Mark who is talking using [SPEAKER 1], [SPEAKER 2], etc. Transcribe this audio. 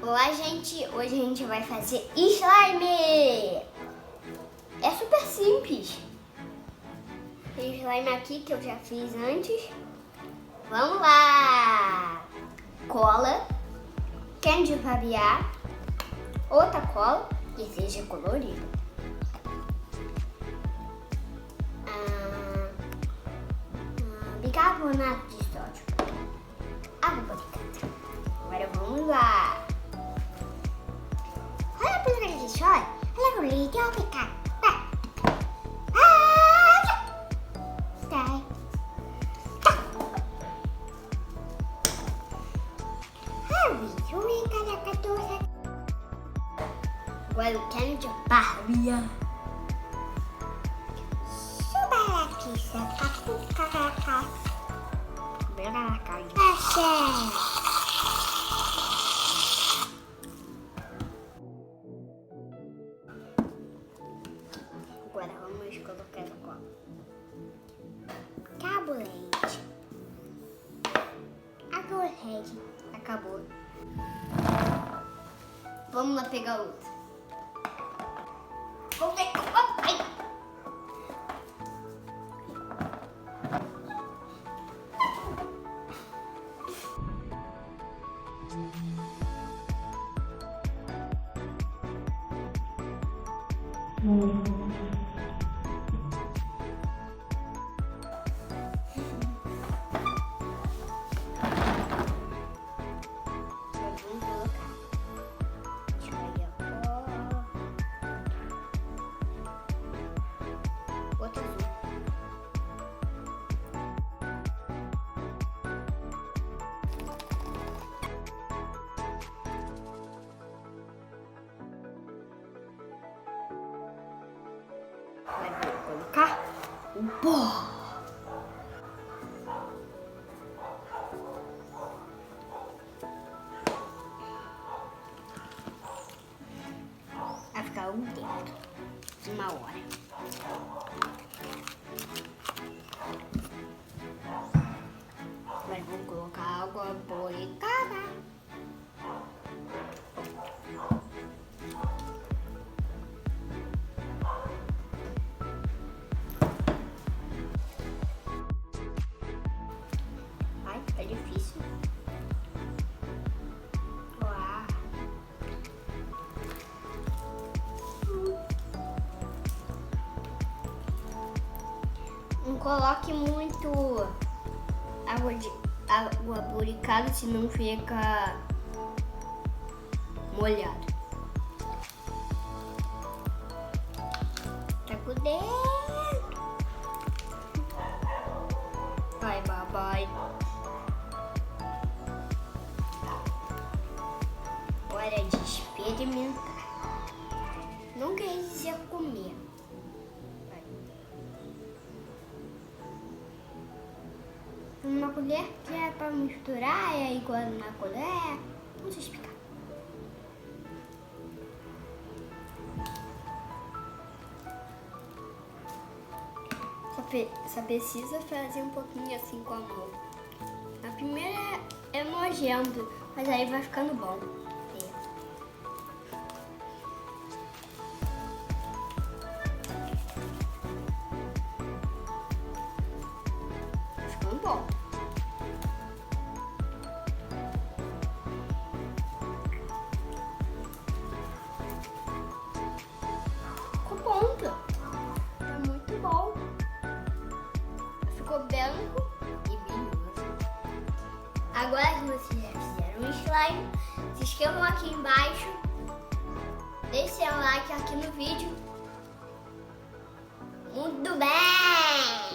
[SPEAKER 1] Olá, gente! Hoje a gente vai fazer slime! É super simples. Tem slime aqui que eu já fiz antes. Vamos lá! Cola, candy de barbear, outra cola que seja colorida. Bicarbonato de sódio. Água barricada. Agora vamos lá! Olha a pedra de chora. Olha o leite, olha o pecado. Sai. Agora eu quero de barbear. Suba aqui, saca. Agora vamos colocar a cola. Acabou o leite. Acabou o leite. Acabou. Vamos lá pegar outra. Vamos ver. Ai. Outro azul. Vai colocar o pó. Vai ficar um tempo, uma hora. Agora vou colocar água boricada. Ai, tá difícil. Uau. Não coloque muito água boricada, senão fica molhado. Tá por dentro. Vai, babai. Hora de experimentar. Não quer dizer comer. Uma colher que é para misturar, é igual na colher. Vamos explicar. Só precisa fazer um pouquinho assim com a mão. A primeira é nojento, mas aí vai ficando bom. Vai ficando bom. É muito bom. Ficou branco e brilhoso. Agora que vocês já fizeram o slime, se inscrevam aqui embaixo. Deixem um like aqui no vídeo. Muito bem!